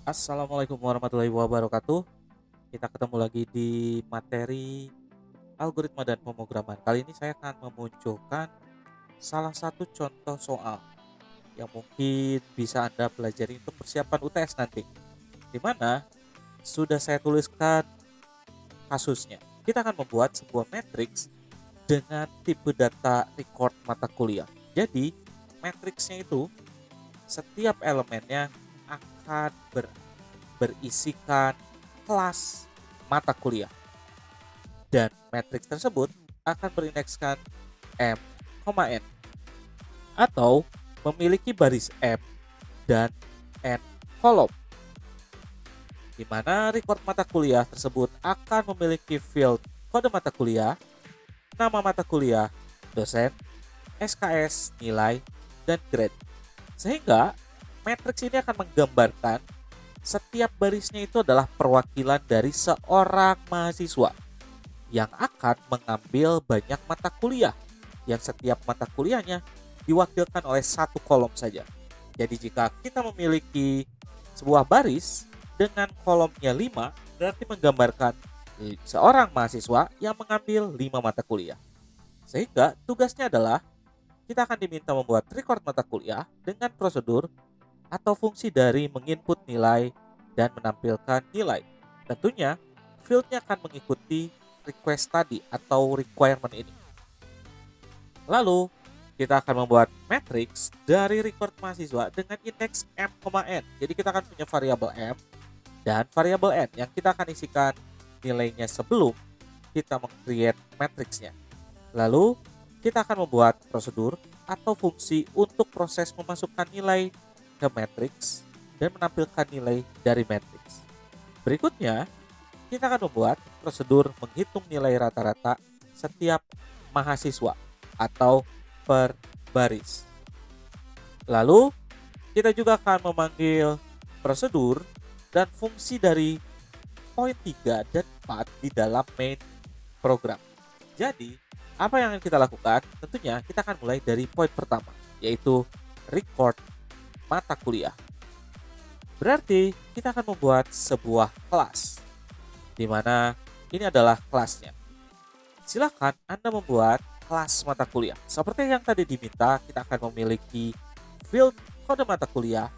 Assalamualaikum warahmatullahi wabarakatuh. Kita ketemu lagi di materi algoritma dan pemrograman. Kali ini saya akan memunculkan salah satu contoh soal yang mungkin bisa Anda pelajari untuk persiapan UTS nanti. Di mana sudah saya tuliskan kasusnya. Kita akan membuat sebuah matriks dengan tipe data record mata kuliah. Jadi, matriksnya itu setiap elemennya akan berisikan kelas mata kuliah dan matriks tersebut akan berindekskan M, N atau memiliki baris M dan N kolom, di mana record mata kuliah tersebut akan memiliki field kode mata kuliah, nama mata kuliah, dosen, SKS, nilai, dan grade. Sehingga matriks ini akan menggambarkan setiap barisnya itu adalah perwakilan dari seorang mahasiswa yang akan mengambil banyak mata kuliah, yang setiap mata kuliahnya diwakilkan oleh satu kolom saja. Jadi jika kita memiliki sebuah baris dengan kolomnya 5, berarti menggambarkan seorang mahasiswa yang mengambil 5 mata kuliah. Sehingga tugasnya adalah kita akan diminta membuat record mata kuliah dengan prosedur atau fungsi dari menginput nilai dan menampilkan nilai. Tentunya, fieldnya akan mengikuti request tadi atau requirement ini. Lalu, kita akan membuat matriks dari record mahasiswa dengan indeks M, N. Jadi kita akan punya variabel M dan variabel N yang kita akan isikan nilainya sebelum kita meng-create matriksnya. Lalu, kita akan membuat prosedur atau fungsi untuk proses memasukkan nilai ke matriks dan menampilkan nilai dari matriks. Berikutnya, kita akan membuat prosedur menghitung nilai rata-rata setiap mahasiswa atau per baris. Lalu, kita juga akan memanggil prosedur dan fungsi dari poin 3 dan 4 di dalam main program. Jadi, apa yang akan kita lakukan? Tentunya kita akan mulai dari poin pertama, yaitu record mata kuliah. Berarti kita akan membuat sebuah kelas, di mana ini adalah kelasnya. Silakan Anda membuat kelas mata kuliah. Seperti yang tadi diminta, kita akan memiliki field kode mata kuliah,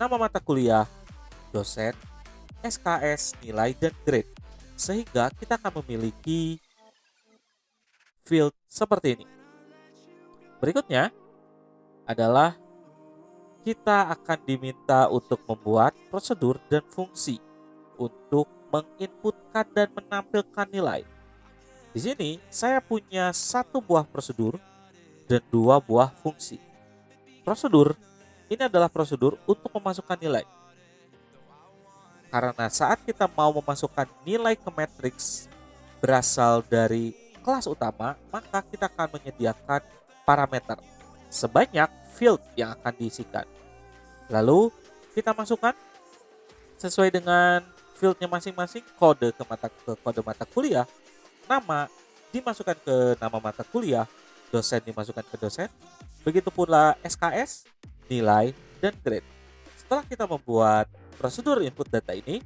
nama mata kuliah, dosen, SKS, nilai, dan grade. Sehingga kita akan memiliki field seperti ini. Berikutnya adalah kita akan diminta untuk membuat prosedur dan fungsi untuk menginputkan dan menampilkan nilai. Di sini saya punya satu buah prosedur dan dua buah fungsi. Prosedur ini adalah prosedur untuk memasukkan nilai. Karena saat kita mau memasukkan nilai ke matriks berasal dari kelas utama, maka kita akan menyediakan parameter sebanyak field yang akan diisikan. Lalu kita masukkan sesuai dengan fieldnya masing-masing, kode ke kode mata kuliah, nama dimasukkan ke nama mata kuliah, dosen dimasukkan ke dosen, begitu pula SKS, nilai, dan grade. Setelah kita membuat prosedur input data ini,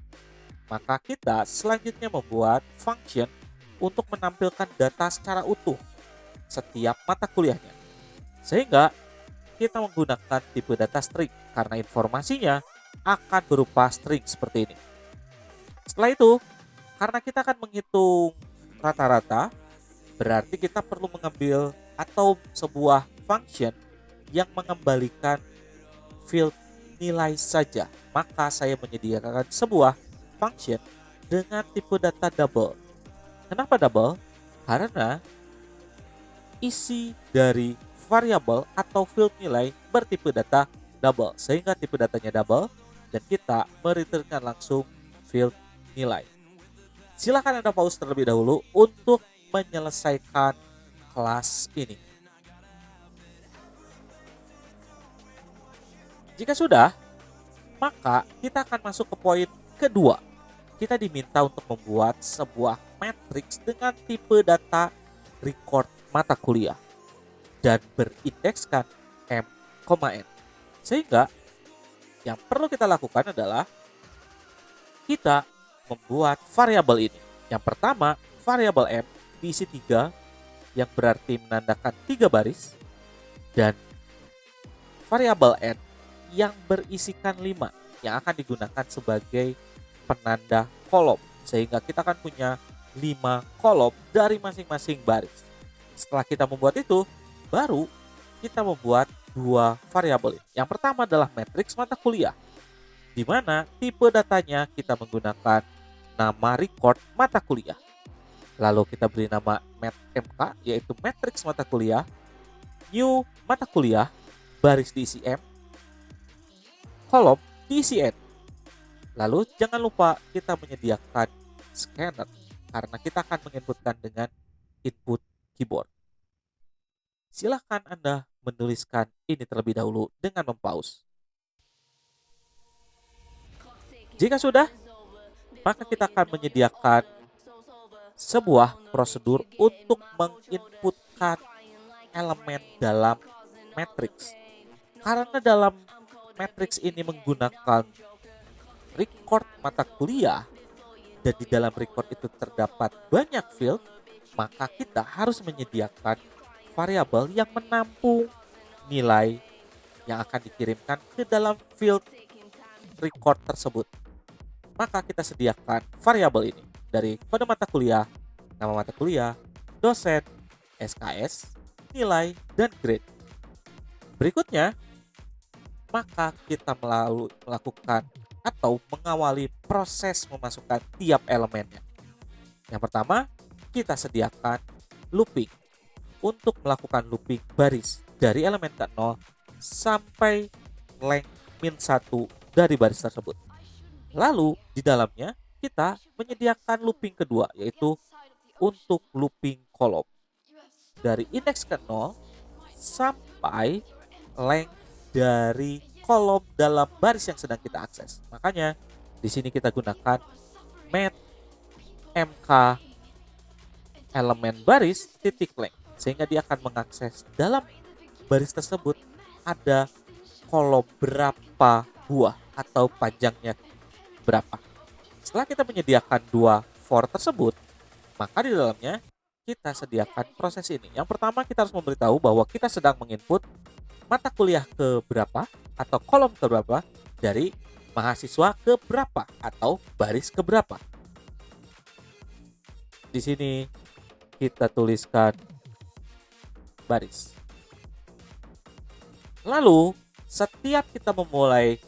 maka kita selanjutnya membuat function untuk menampilkan data secara utuh setiap mata kuliahnya. Sehingga kita menggunakan tipe data string karena informasinya akan berupa string seperti ini. Setelah itu, karena kita akan menghitung rata-rata, berarti kita perlu mengambil atau sebuah function yang mengembalikan field nilai saja. Maka saya menyediakan sebuah function dengan tipe data double. Kenapa double? Karena isi dari variabel atau field nilai bertipe data double, sehingga tipe datanya double dan kita mereturnkan langsung field nilai. Silakan Anda pause terlebih dahulu untuk menyelesaikan kelas ini. Jika sudah, maka kita akan masuk ke poin kedua. Kita diminta untuk membuat sebuah matriks dengan tipe data record mata kuliah dan berindekskan M, N. Sehingga yang perlu kita lakukan adalah kita membuat variabel ini. Yang pertama, variabel M diisi 3 yang berarti menandakan 3 baris, dan variabel N yang berisikan 5 yang akan digunakan sebagai penanda kolom, sehingga kita akan punya 5 kolom dari masing-masing baris. Setelah kita membuat itu, baru kita membuat 2 variabel ini. Yang pertama adalah matriks mata kuliah, di mana tipe datanya kita menggunakan nama record mata kuliah. Lalu kita beri nama MK, yaitu matriks mata kuliah, new mata kuliah, baris diisi M, kolom diisi N. Lalu jangan lupa kita menyediakan scanner, karena kita akan menginputkan dengan input keyboard. Silahkan Anda menuliskan ini terlebih dahulu dengan mempause. Jika sudah, maka kita akan menyediakan sebuah prosedur untuk menginputkan elemen dalam matriks. Karena dalam matriks ini menggunakan record mata kuliah, dan di dalam record itu terdapat banyak field, maka kita harus menyediakan variabel yang menampung nilai yang akan dikirimkan ke dalam field record tersebut. Maka kita sediakan variabel ini dari kode mata kuliah, nama mata kuliah, dosen, SKS, nilai, dan grade. Berikutnya, maka kita melakukan atau mengawali proses memasukkan tiap elemennya. Yang pertama, kita sediakan looping untuk melakukan looping baris dari elemen ke-0 sampai length -1 dari baris tersebut. Lalu di dalamnya kita menyediakan looping kedua, yaitu untuk looping kolom dari indeks ke-0 sampai length dari kolom dalam baris yang sedang kita akses. Makanya di sini kita gunakan met mk elemen baris titik length, sehingga dia akan mengakses dalam baris tersebut ada kolom berapa buah atau panjangnya berapa. Setelah kita menyediakan 2 for tersebut, maka di dalamnya kita sediakan proses ini. Yang pertama, kita harus memberitahu bahwa kita sedang menginput mata kuliah ke berapa atau kolom ke berapa dari mahasiswa ke berapa atau baris ke berapa. Di sini kita tuliskan baris. Lalu setiap kita memulai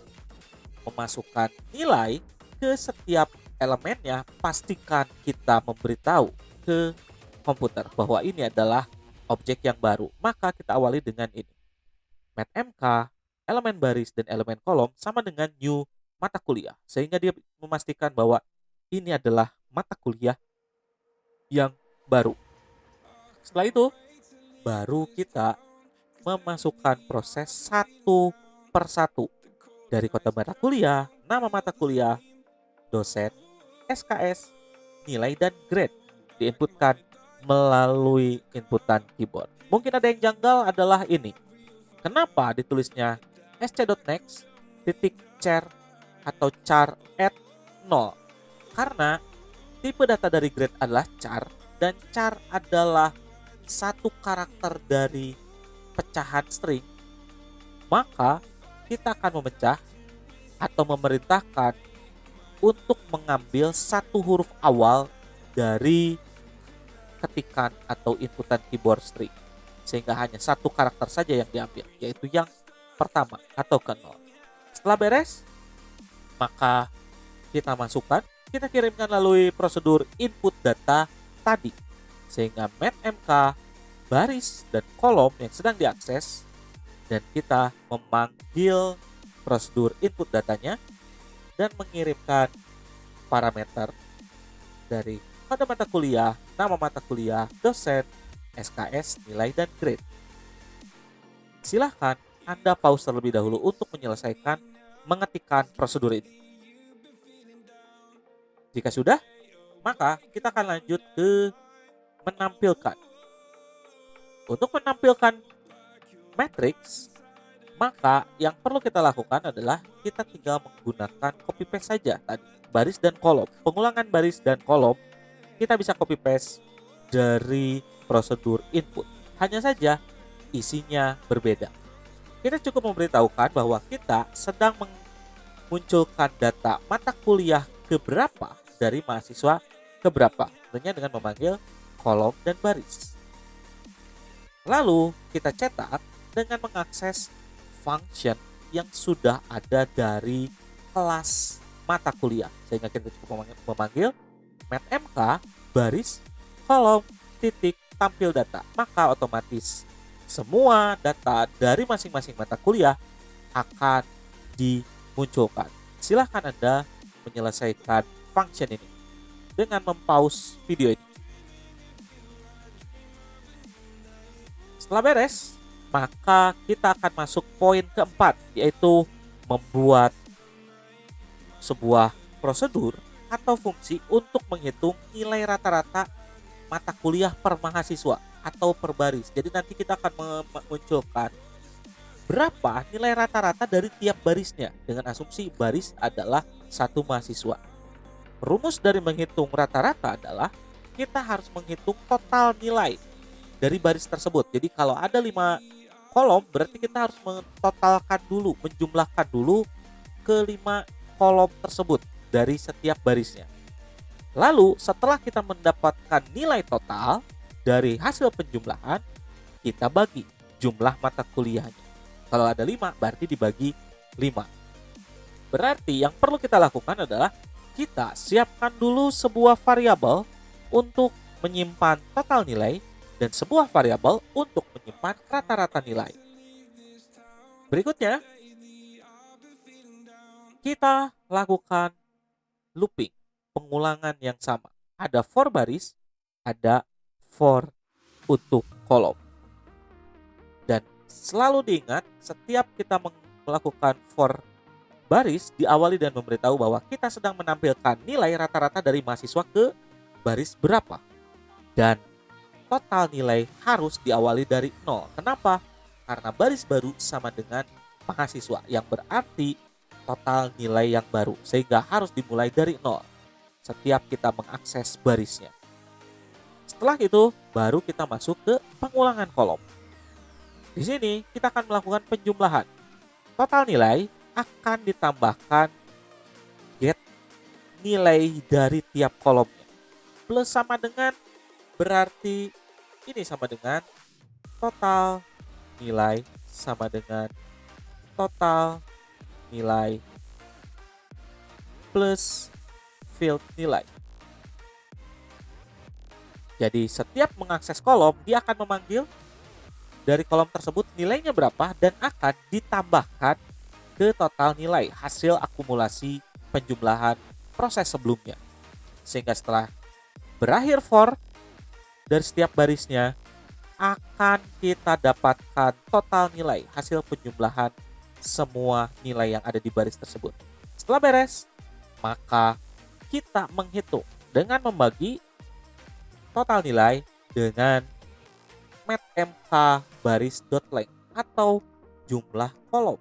memasukkan nilai ke setiap elemennya, pastikan kita memberitahu ke komputer bahwa ini adalah objek yang baru. Maka kita awali dengan ini. Met mk, elemen baris dan elemen kolom sama dengan new mata kuliah, sehingga dia memastikan bahwa ini adalah mata kuliah yang baru. Setelah itu, baru kita memasukkan proses satu persatu dari kode mata kuliah, nama mata kuliah, dosen, SKS, nilai, dan grade diinputkan melalui inputan keyboard. Mungkin ada yang janggal adalah ini. Kenapa ditulisnya sc.next titik char atau char at 0? Karena tipe data dari grade adalah char, dan char adalah satu karakter dari pecahan string. Maka kita akan memecah atau memerintahkan untuk mengambil satu huruf awal dari ketikan atau inputan keyboard string, sehingga hanya satu karakter saja yang diambil, yaitu yang pertama atau ke-0. Setelah beres, maka kita masukkan, kita kirimkan melalui prosedur input data tadi, sehingga met mk baris dan kolom yang sedang diakses, dan kita memanggil prosedur input datanya dan mengirimkan parameter dari kode mata kuliah, nama mata kuliah, dosen, SKS, nilai, dan grade. Silahkan Anda pause terlebih dahulu untuk menyelesaikan mengetikkan prosedur ini. Jika sudah, maka kita akan lanjut ke menampilkan. Untuk menampilkan matriks, Maka yang perlu kita lakukan adalah kita tinggal menggunakan copy paste saja tadi, baris dan kolom. Pengulangan baris dan kolom kita bisa copy paste dari prosedur input. Hanya saja isinya berbeda. Kita cukup memberitahukan bahwa kita sedang memunculkan data mata kuliah keberapa dari mahasiswa keberapa, tentunya dengan memanggil kolom dan baris. Lalu kita cetak dengan mengakses function yang sudah ada dari kelas mata kuliah, sehingga kita cukup memanggil mathmk baris kolom titik tampil data, maka otomatis semua data dari masing-masing mata kuliah akan dimunculkan. Silahkan Anda menyelesaikan function ini dengan mempause video ini. Setelah beres, maka kita akan masuk poin keempat, yaitu membuat sebuah prosedur atau fungsi untuk menghitung nilai rata-rata mata kuliah per mahasiswa atau per baris. Jadi nanti kita akan memunculkan berapa nilai rata-rata dari tiap barisnya dengan asumsi baris adalah satu mahasiswa. Rumus dari menghitung rata-rata adalah kita harus menghitung total nilai dari baris tersebut. Jadi kalau ada 5 kolom, berarti kita harus mentotalkan dulu, menjumlahkan dulu ke 5 kolom tersebut dari setiap barisnya. Lalu setelah kita mendapatkan nilai total dari hasil penjumlahan, kita bagi jumlah mata kuliahnya. Kalau ada 5, berarti dibagi 5. Berarti yang perlu kita lakukan adalah kita siapkan dulu sebuah variabel untuk menyimpan total nilai dan sebuah variabel untuk menyimpan rata-rata nilai. Berikutnya, kita lakukan looping, pengulangan yang sama. Ada for baris, ada for untuk kolom. Dan selalu diingat, setiap kita melakukan for baris, diawali dan memberitahu bahwa kita sedang menampilkan nilai rata-rata dari mahasiswa ke baris berapa. Dan total nilai harus diawali dari 0. Kenapa? Karena baris baru sama dengan mahasiswa, yang berarti total nilai yang baru, sehingga harus dimulai dari 0 setiap kita mengakses barisnya. Setelah itu, baru kita masuk ke pengulangan kolom. Di sini kita akan melakukan penjumlahan. Total nilai akan ditambahkan get nilai dari tiap kolomnya. Plus sama dengan, berarti ini sama dengan total nilai sama dengan total nilai plus field nilai. Jadi setiap mengakses kolom, dia akan memanggil dari kolom tersebut nilainya berapa dan akan ditambahkan ke total nilai hasil akumulasi penjumlahan proses sebelumnya. Sehingga setelah berakhir for dari setiap barisnya, akan kita dapatkan total nilai hasil penjumlahan semua nilai yang ada di baris tersebut. Setelah beres, maka kita menghitung dengan membagi total nilai dengan mathmk baris.length atau jumlah kolom.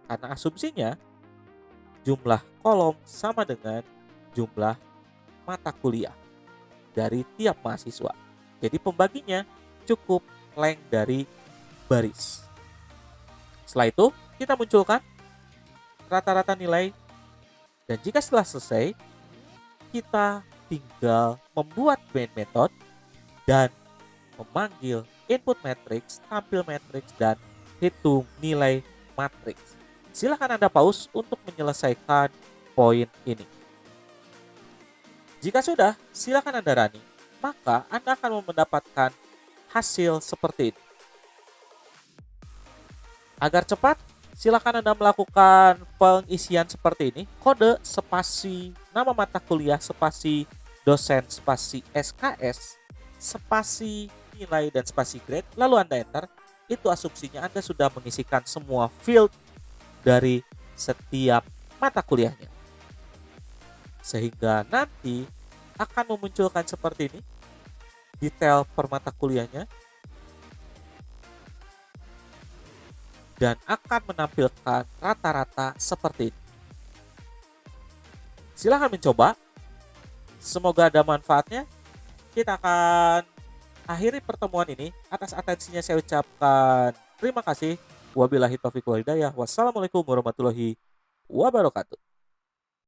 Karena asumsinya jumlah kolom sama dengan jumlah mata kuliah dari tiap mahasiswa. Jadi pembaginya cukup length dari baris. Setelah itu kita munculkan rata-rata nilai, dan jika setelah selesai, kita tinggal membuat main method dan memanggil input matrix, tampil matrix, dan hitung nilai matriks. Silakan Anda pause untuk menyelesaikan poin ini. Jika sudah, silakan Anda running, maka Anda akan mendapatkan hasil seperti ini. Agar cepat, silakan Anda melakukan pengisian seperti ini. Kode spasi nama mata kuliah spasi dosen spasi SKS spasi nilai dan spasi grade, lalu Anda enter. Itu asumsinya Anda sudah mengisikan semua field dari setiap mata kuliahnya. Sehingga nanti akan memunculkan seperti ini detail per mata kuliahnya dan akan menampilkan rata-rata seperti ini. Silahkan mencoba, semoga ada manfaatnya. Kita akan akhiri pertemuan ini. Atas atensinya saya ucapkan terima kasih. Wabillahi taufiq wal hidayah. Wassalamualaikum warahmatullahi wabarakatuh.